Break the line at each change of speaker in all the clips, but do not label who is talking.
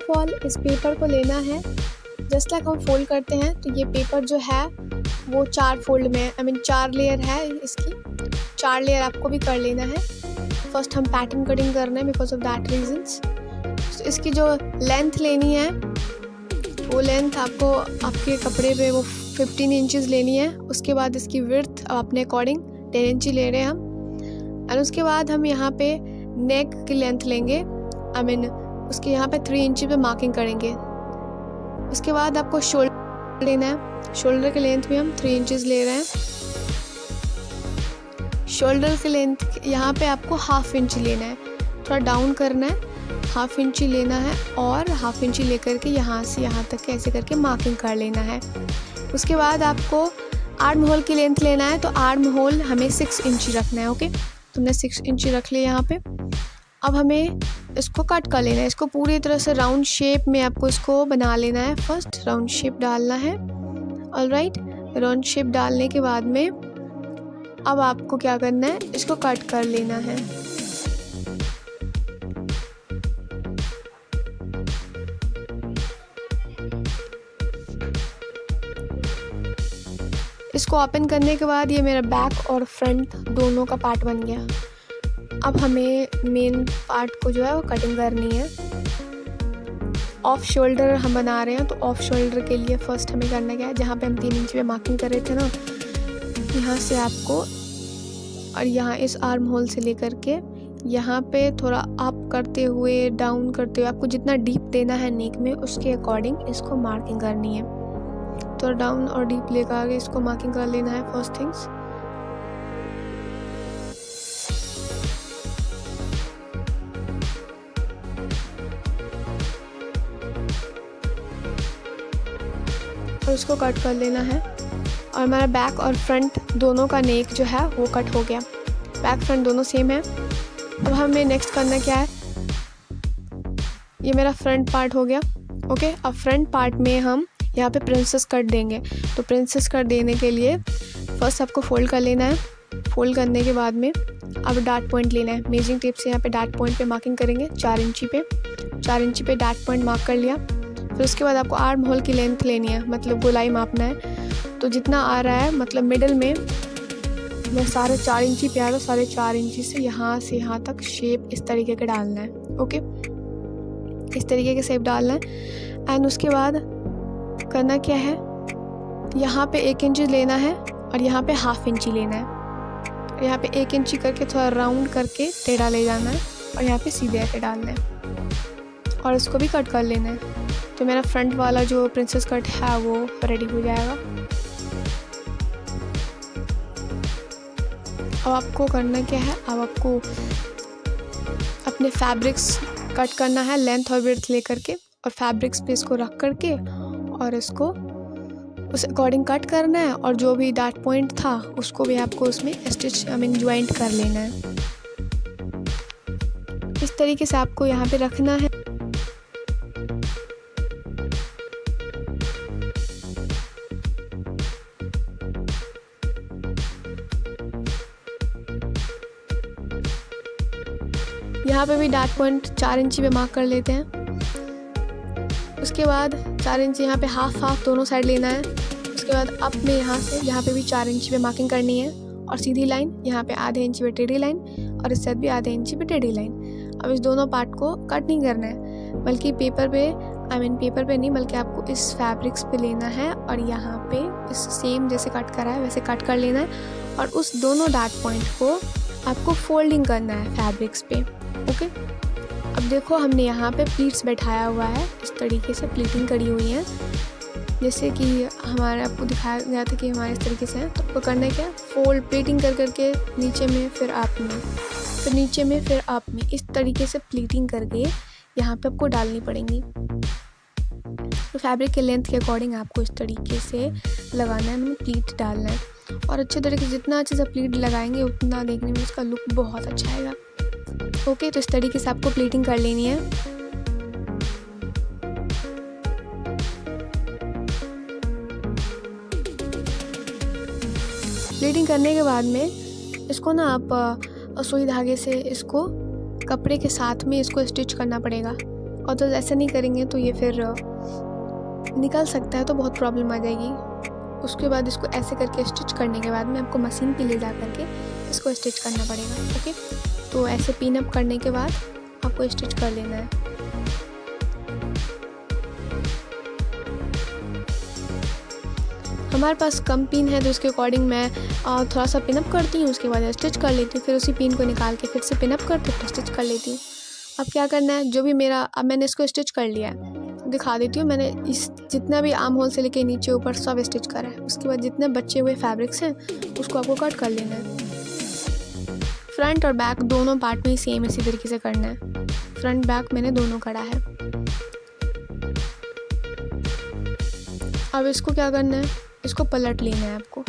Of all इस paper को लेना है, जस्ट लाइक हम फोल्ड करते हैं तो ये पेपर जो है वो 4 फोल्ड में, 4 लेयर है इसकी, 4 लेयर आपको भी कर लेना है। फर्स्ट हम पैटर्न कटिंग करना है बिकॉज ऑफ दैट रीजंस। तो इसकी जो लेंथ लेनी है वो लेंथ आपको आपके कपड़े पे वो 15 इंचेस लेनी है। उसके बाद इसकी विड्थ अपने अकॉर्डिंग 10 इंच ले रहे हैं हम। और उसके बाद हम यहाँ पे नेक की लेंथ लेंगे, उसके यहाँ पे 3 इंच पे मार्किंग करेंगे। उसके बाद आपको शोल्डर लेना है, शोल्डर की लेंथ भी हम 3 इंचेस ले रहे हैं। शोल्डर की लेंथ यहाँ पे आपको 1/2 इंच लेना है, थोड़ा डाउन करना है, 1/2 इंच लेना है और 1/2 इंच लेकर के यहाँ से यहाँ तक ऐसे करके मार्किंग कर लेना है। उसके बाद आपको आर्म होल की लेंथ लेना है, तो आर्म होल हमें 6 इंच रखना है। ओके, तुमने 6 इंच रख लिया यहाँ पे। अब हमें इसको कट कर लेना है, इसको पूरी तरह से राउंड शेप में आपको इसको बना लेना है। फर्स्ट राउंड शेप डालना है। ऑलराइट, राउंड शेप डालने के बाद में अब आपको क्या करना है, इसको कट कर लेना है। इसको ओपन करने के बाद ये मेरा बैक और फ्रंट दोनों का पार्ट बन गया। अब हमें मेन पार्ट को जो है वो कटिंग करनी है। ऑफ शोल्डर हम बना रहे हैं, तो ऑफ शोल्डर के लिए फर्स्ट हमें करना क्या है, जहाँ पे हम 3 इंच पे मार्किंग कर रहे थे ना, यहाँ से आपको और यहाँ इस आर्म होल से लेकर के यहाँ पे थोड़ा अप करते हुए डाउन करते हुए आपको जितना डीप देना है नेक में उसके अकॉर्डिंग इसको मार्किंग करनी है। थोड़ा डाउन और डीप लेकर आगे इसको मार्किंग कर लेना है फर्स्ट थिंग्स। और उसको कट कर लेना है। और हमारा बैक और फ्रंट दोनों का नेक जो है वो कट हो गया, बैक फ्रंट दोनों सेम है। अब हमें नेक्स्ट करना क्या है, ये मेरा फ्रंट पार्ट हो गया। ओके, अब फ्रंट पार्ट में हम यहाँ पे प्रिंसेस कट देंगे। तो प्रिंसेस कट देने के लिए फर्स्ट आपको फोल्ड कर लेना है। फोल्ड करने के बाद में अब डार्ट पॉइंट लेना है। मेजरिंग टेप से यहाँ पे डार्ट पॉइंट पे मार्किंग करेंगे 4 इंची पे। 4 इंची पे डार्ट पॉइंट मार्क कर लिया। फिर उसके बाद आपको आर्म होल की लेंथ लेनी है, मतलब गोलाई मापना है। तो जितना आ रहा है, मतलब मिडल में मैं 4.5 इंची पे आ रहा हूँ, 4.5 इंची से यहाँ तक शेप इस तरीके का डालना है। ओके, इस तरीके के शेप डालना है। एंड उसके बाद करना क्या है, यहाँ पे 1 इंच लेना है और यहाँ पे 1/2 इंची लेना है। यहाँ पे 1 इंची करके थोड़ा राउंड करके टेढ़ा ले जाना है और यहाँ पे सीधे आके डालना है और इसको भी कट कर लेना है। तो मेरा फ्रंट वाला जो प्रिंसेस कट है वो रेडी हो जाएगा। अब आपको करना क्या है, अब आपको अपने फैब्रिक्स कट करना है लेंथ और विड्थ लेकर के, और फैब्रिक्स पे इसको रख करके और इसको उस अकॉर्डिंग कट करना है। और जो भी डार्ट पॉइंट था उसको भी आपको उसमें स्टिच ज्वाइंट कर लेना है। इस तरीके से आपको यहाँ पे रखना है। यहाँ पे भी डार्ट पॉइंट 4 इंची पे मार्क कर लेते हैं। उसके बाद 4 इंची यहाँ पे हाफ दोनों साइड लेना है। उसके बाद अप में यहाँ पे भी 4 इंची पे मार्किंग करनी है और सीधी लाइन, यहाँ पे आधे इंची पे टेढ़ी लाइन और इस साइड भी आधे इंची पे टेढ़ी लाइन। अब इस दोनों पार्ट को कट नहीं करना है, बल्कि पेपर पे नहीं, बल्कि आपको इस फैब्रिक्स पे लेना है और यहाँ पे इस सेम जैसे कट करा है वैसे कट कर लेना है। और उस दोनों डार्ट पॉइंट को आपको फोल्डिंग करना है फैब्रिक्स पे। ओके, अब देखो हमने यहाँ पे प्लीट्स बैठाया हुआ है, इस तरीके से प्लीटिंग करी हुई है, जैसे कि हमारे आपको दिखाया गया था कि हमारे इस तरीके से है। तो आपको करना है क्या, फोल्ड प्लीटिंग कर करके नीचे में फिर अप में, फिर नीचे में फिर अप में, इस तरीके से प्लीटिंग करके यहाँ पे आपको डालनी पड़ेंगी। तो फैब्रिक के लेंथ के अकॉर्डिंग आपको इस तरीके से लगाना है, प्लीट डालना है। और अच्छे तरीके से जितना अच्छे से प्लीट लगाएंगे उतना देखने में उसका लुक बहुत अच्छा आएगा। ओके, तो इस तरीके से आपको प्लीटिंग कर लेनी है। प्लीटिंग करने के बाद में इसको ना आप सुई धागे से इसको कपड़े के साथ में इसको स्टिच करना पड़ेगा। और तो ऐसा नहीं करेंगे तो ये फिर निकल सकता है, तो बहुत प्रॉब्लम आ जाएगी। उसके बाद इसको ऐसे करके स्टिच करने के बाद में आपको मशीन पे ले जा करके इसको स्टिच करना पड़ेगा। ओके, तो ऐसे पिन अप करने के बाद आपको स्टिच कर लेना है। हमारे पास कम पिन है तो उसके अकॉर्डिंग मैं थोड़ा सा पिन अप करती हूँ, उसके बाद स्टिच कर लेती हूँ, फिर उसी पिन को निकाल के फिर से पिन अप करती हूँ, फिर स्टिच कर लेती हूँ। अब क्या करना है, जो भी मेरा, अब मैंने इसको स्टिच कर लिया है, दिखा देती हूँ। मैंने इस जितना भी आर्म होल से लेके नीचे ऊपर सब स्टिच करा है। उसके बाद जितने बचे हुए फैब्रिक्स हैं उसको आपको कट कर लेना है। फ्रंट और बैक दोनों पार्ट में सेम इसी तरीके से करना है। फ्रंट बैक मैंने दोनों करा है। अब इसको क्या करना है, इसको पलट लेना है आपको।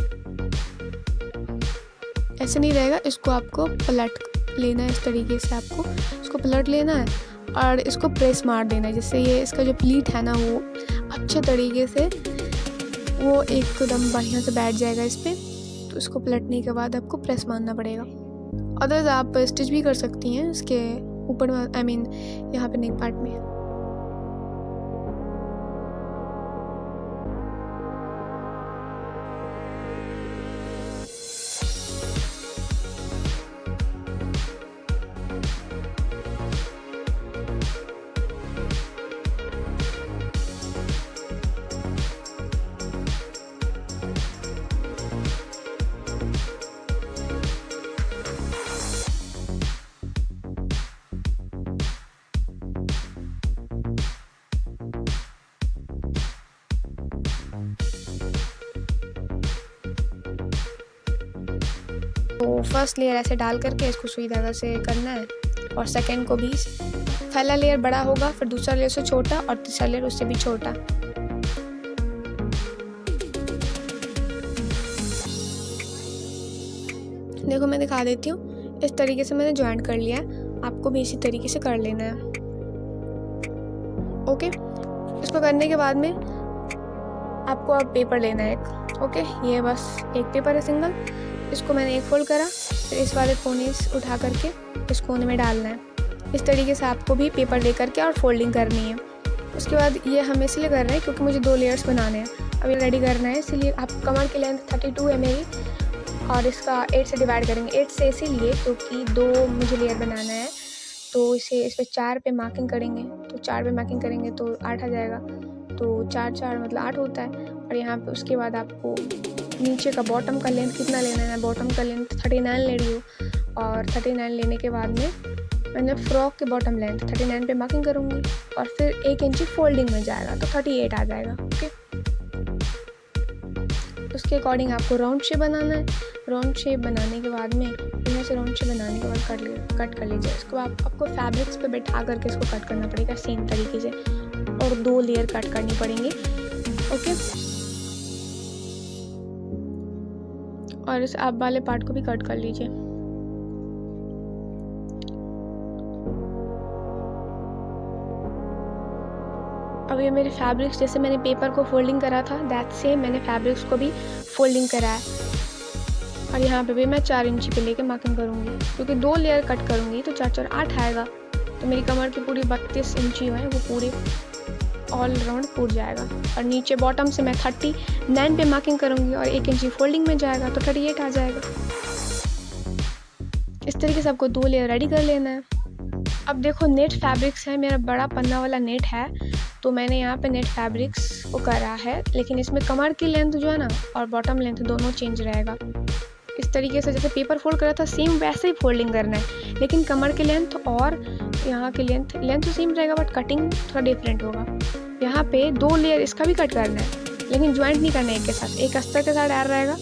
ऐसे नहीं रहेगा, इसको आपको पलट लेना है। इस तरीके से आपको इसको पलट लेना है और इसको प्रेस मार देना है, जिससे ये इसका जो प्लीट है ना वो अच्छे तरीके से वो एकदम बढ़िया से बैठ जाएगा इस पर। तो इसको पलटने के बाद आपको प्रेस मारना पड़ेगा। अदरवाइज आप स्टिच भी कर सकती हैं इसके ऊपर में, आई मीन यहाँ पे नेक पार्ट में। तो फर्स्ट लेयर ऐसे डाल करके इसको सुई धागा से करना है, और सेकंड को भी। पहला लेयर बड़ा होगा, फिर दूसरा लेयर से छोटा, और तीसरा लेयर उससे भी छोटा। देखो मैं दिखा देती हूँ, इस तरीके से मैंने ज्वाइंट कर लिया है। आपको भी इसी तरीके से कर लेना है। ओके, इसको करने के बाद में आपको अब पेपर लेना है एक। ओके, ये बस एक पेपर है सिंगल, इसको मैंने एक फोल्ड करा, फिर इस वाले कोने से उठा करके इस कोने में डालना है। इस तरीके से आपको भी पेपर ले करके और फोल्डिंग करनी है। उसके बाद ये हम इसलिए कर रहे हैं क्योंकि मुझे 2 लेयर्स बनाने हैं, अब ये रेडी करना है। इसलिए आप कमर की लेंथ 32 है मेरी, और इसका 8 से डिवाइड करेंगे। 8 से इसीलिए क्योंकि 2 मुझे लेयर बनाना है, तो इसे इस पर 4 पे मार्किंग करेंगे। तो 4 पे मार्किंग करेंगे तो 8 आ जाएगा। तो 4 4 मतलब 8 होता है। और यहाँ पे उसके बाद आपको नीचे का बॉटम का लेंथ कितना लेना है, बॉटम का लेंथ 39 ले रही हूँ, और 39 लेने के बाद में मैंने फ्रॉक के बॉटम लेंथ 39 पे मार्किंग करूँगी, और फिर 1 इंची फोल्डिंग में जाएगा तो 38 आ जाएगा। ओके, उसके अकॉर्डिंग आपको राउंड शेप बनाना है। राउंड शेप बनाने के बाद में यहाँ से राउंड शेप बनाने के बाद कट कर लीजिए। इसको आपको फैब्रिक्स पे बैठा करके इसको कट करना पड़ेगा सेम तरीके से, और 2 लेयर कट करनी पड़ेंगी। ओके, और इस आप वाले पार्ट को भी कट कर लीजिए। अब ये मेरे फैब्रिक्स, जैसे मैंने पेपर को फोल्डिंग करा था दैट सेम मैंने फैब्रिक्स को भी फोल्डिंग करा है। और यहाँ पे भी मैं 4 इंची पे लेके मार्किंग करूँगी, क्योंकि 2 लेयर कट करूँगी तो 4 4 8 आएगा। तो मेरी कमर की पूरी 32 इंची है वो पूरे ऑल राउंड पूर जाएगा। और नीचे बॉटम से मैं 39 पे मार्किंग करूँगी और 1 इंची फोल्डिंग में जाएगा तो 38 आ जाएगा। इस तरीके से आपको 2 लेयर रेडी कर लेना है। अब देखो नेट फैब्रिक्स है, मेरा बड़ा पन्ना वाला नेट है, तो मैंने यहाँ पे नेट फैब्रिक्स को करा है, लेकिन इसमें कमर की लेंथ जो है ना और बॉटम लेंथ दोनों चेंज रहेगा। इस तरीके से जैसे पेपर फोल्ड करा था सेम वैसे ही फोल्डिंग करना है, लेकिन कमर की लेंथ और यहाँ की लेंथ तो सेम रहेगा, बट कटिंग थोड़ा डिफरेंट होगा। यहाँ पे 2 लेयर इसका भी कट करना है, लेकिन ज्वाइंट नहीं करना है एक के साथ, एक अस्तर के साथ ऐड रहेगा।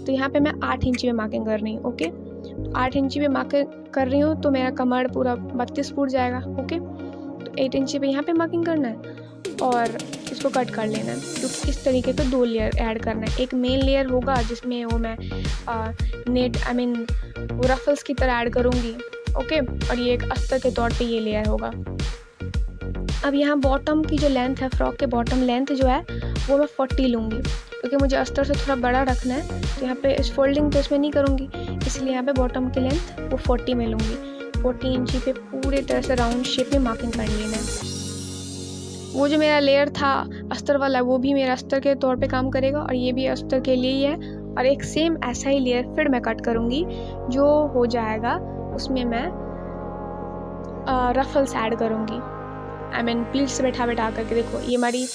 तो यहाँ पे मैं 8 इंची में मार्किंग कर रही हूँ। ओके, तो 8 इंची में मार्किंग कर रही हूँ तो मेरा कमर पूरा 32 फुट जाएगा। ओके, तो 8 इंची पे यहाँ पे मार्किंग करना है और इसको कट कर लेना है, क्योंकि इस तरीके से 2 लेयर ऐड करना है। एक मेन लेयर होगा जिसमें वो मैं नेट वो रफल्स की तरह ऐड करूँगी। ओके, और ये एक अस्तर के तौर पे ये लेयर होगा। अब यहाँ बॉटम की जो लेंथ है, फ्रॉक के बॉटम लेंथ जो है वो मैं 40 लूँगी, क्योंकि मुझे अस्तर से थोड़ा बड़ा रखना है। तो यहाँ पे इस फोल्डिंग तो इसमें नहीं करूँगी, इसलिए यहाँ पे बॉटम की लेंथ वो 40 में लूँगी। 40 इंची पे पूरे तरह से राउंड शेप में मार्किंग कर लेना है। वो जो मेरा लेयर था अस्तर वाला वो भी मेरा अस्तर के तौर पे काम करेगा और ये भी अस्तर के लिए ही है। और एक सेम ऐसा ही लेयर फिर मैं कट करूँगी जो हो जाएगा, उसमें मैं रफल्स ऐड करूँगी। आई मीन प्लीट्स बैठा करके। देखो ये मेरी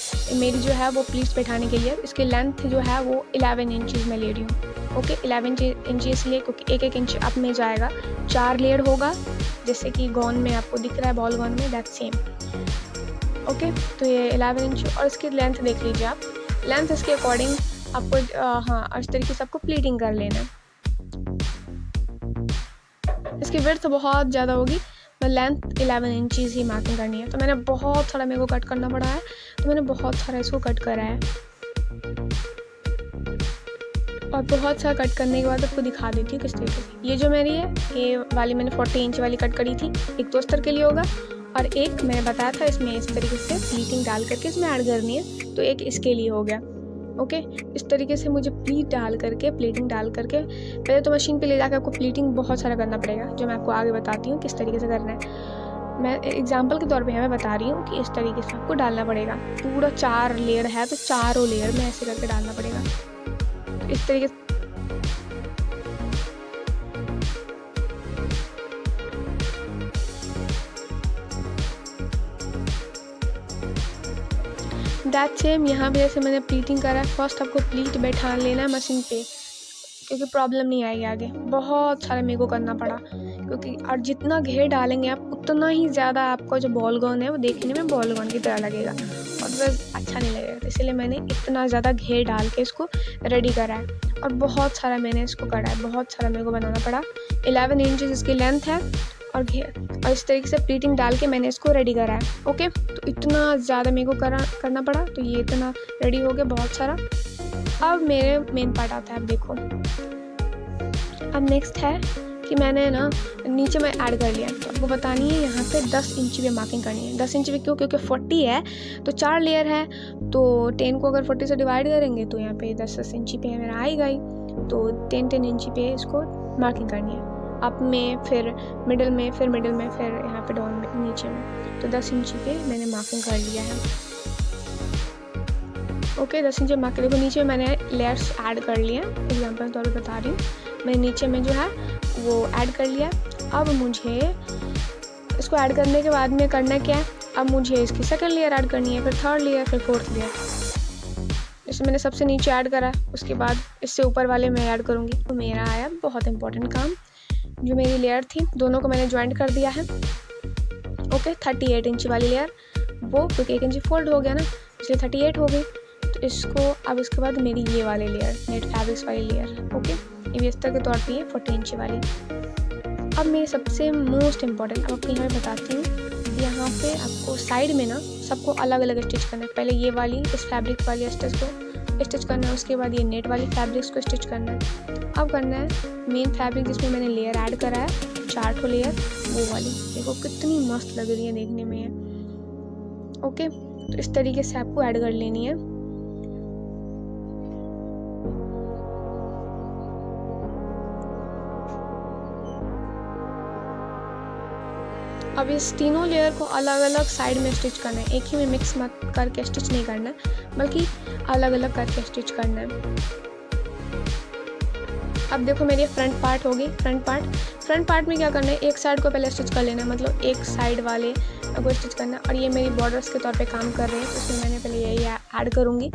जो है वो प्लीट्स बैठाने के लिए इसकी लेंथ जो है वो 11 इंचज़ में ले रही हूँ। ओके 11 इंचज़ लिए, क्योंकि एक इंच अप में जाएगा, 4 लेयर होगा जैसे कि गॉन में आपको दिख रहा है, बॉल गॉन में, दैट सेम। ओके तो ये 11 इंच और इसकी लेंथ देख लीजिए आप। लेंथ इसके अकॉर्डिंग आपको हाँ इस तरीके से आपको प्लीटिंग कर लेना है। इसकी विड्थ बहुत ज़्यादा होगी, तो लेंथ 11 इंचज़ ही मार्किंग करनी है। तो मैंने बहुत सारा मेरे को कट करना पड़ा है, तो मैंने बहुत सारा इसको कट करा है। और बहुत सारा कट करने के बाद आपको दिखा देती हूँ किस तरीके से। ये जो मेरी है ये वाली मैंने 40 इंच वाली कट करी थी, एक तो अस्तर के लिए होगा और एक मैंने बताया था इसमें इस तरीके से प्लीटिंग डाल करके इसमें ऐड करनी है, तो एक इसके लिए हो गया। ओके इस तरीके से मुझे प्लीटिंग डाल करके पहले तो मशीन पे ले जाकर आपको प्लीटिंग बहुत सारा करना पड़ेगा, जो मैं आपको आगे बताती हूँ किस तरीके से करना है। मैं एग्जांपल के तौर पे मैं बता रही हूँ कि इस तरीके से आपको डालना पड़ेगा। पूरा 4 लेयर है तो चारों लेयर में ऐसे करके डालना पड़ेगा। तो इस तरीके से दैट सेम यहाँ पे जैसे मैंने प्लीटिंग करा है। फर्स्ट आपको प्लीट बैठा लेना है मशीन पे, क्योंकि प्रॉब्लम नहीं आएगी आगे। बहुत सारा मेरे को करना पड़ा, क्योंकि और जितना घेर डालेंगे आप उतना ही ज़्यादा आपका जो बॉल गॉन है वो देखने में बॉल गॉन की तरह लगेगा और बस अच्छा नहीं लगेगा। तो इसलिए मैंने इतना ज़्यादा घेर डाल के इसको रेडी करा है और बहुत सारा मैंने इसको करा है, बहुत सारा मेरे को बनाना पड़ा। 11 इंचज़ इसकी लेंथ है और घेर और इस तरीके से प्लीटिंग डाल के मैंने इसको रेडी करा है। ओके तो इतना ज़्यादा मेरे को करना पड़ा, तो ये इतना रेडी हो गया बहुत सारा। अब मेरे मेन पार्ट आता है। अब देखो अब नेक्स्ट है कि मैंने ना नीचे में ऐड कर लिया, तो आपको बतानी है यहाँ पे 10 इंच पे मार्किंग करनी है। 10 इंच पे क्यों? क्योंकि 40 है तो 4 लेयर है, तो 10 को अगर 40 से डिवाइड करेंगे तो यहाँ पे 10 इंच पे मेरा आएगा ही। तो 10 इंच पे इसको मार्किंग करनी है, अप में फिर मिडिल में फिर यहाँ पे डाउन में नीचे में। तो 10 इंच पे मैंने मार्किंग कर लिया है। ओके 10 इंच मार्क देखो नीचे मैंने लेयर्स ऐड कर लिए हैं, एग्जांपल तौर पे बता रही हूँ। मैं नीचे में जो है वो ऐड कर लिया। अब मुझे इसको ऐड करने के बाद में करना क्या है, अब मुझे इसकी सेकंड लेयर ऐड करनी है, फिर थर्ड लेयर, फिर फोर्थ लेयर। जैसे मैंने सबसे नीचे ऐड करा, उसके बाद इससे ऊपर वाले मैं ऐड करूँगी। तो मेरा आया बहुत इंपॉर्टेंट काम, जो मेरी लेयर थी दोनों को मैंने ज्वाइंट कर दिया है। ओके 38 इंच वाली लेयर वो, क्योंकि 1 इंच फोल्ड हो गया ना इसलिए 38 हो गई। तो इसको अब इसके बाद मेरी ये वाली लेयर नेट फैब्रिक्स वाली लेयर, ओके ये भी अस्तर के तौर पे है 40 इंच वाली। अब मेरी सबसे मोस्ट इम्पॉर्टेंट अब आपको यहाँ पे बताती हूँ। यहाँ पे आपको साइड में ना सबको अलग अलग स्टिच करना है। पहले ये वाली इस फैब्रिक वाली स्टिच को स्टिच करना है, उसके बाद ये नेट वाली फैब्रिक्स को स्टिच करना है। अब करना है मेन फैब्रिक जिसमें मैंने लेयर ऐड करा है 4 ठो लेयर, वो वाली। देखो कितनी मस्त लग रही है देखने में। ओके तो इस तरीके से आपको ऐड कर लेनी है। अब इस तीनों लेयर को अलग अलग साइड में स्टिच करना है, एक ही में मिक्स मत करके स्टिच नहीं करना है, बल्कि अलग अलग करके स्टिच करना है। अब देखो मेरी फ्रंट पार्ट होगी। फ्रंट पार्ट में क्या करना है, एक साइड को पहले स्टिच कर लेना है, मतलब एक साइड वाले को स्टिच करना है। और ये मेरी बॉर्डर्स के तौर पे काम कर रहे हैं, तो इसमें मैंने पहले यही ऐड करूँगी।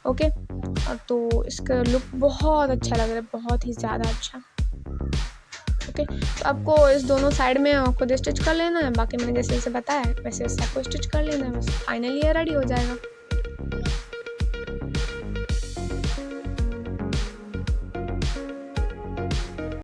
ओके और तो इसका लुक बहुत अच्छा लग रहा है, बहुत ही ज़्यादा अच्छा। ओके तो आपको इस दोनों साइड में खुद स्टिच कर लेना है, बाकी मैंने जैसे जैसे बताया वैसे वैसे आपको स्टिच कर लेना है, बस फाइनली ये रेडी हो जाएगा।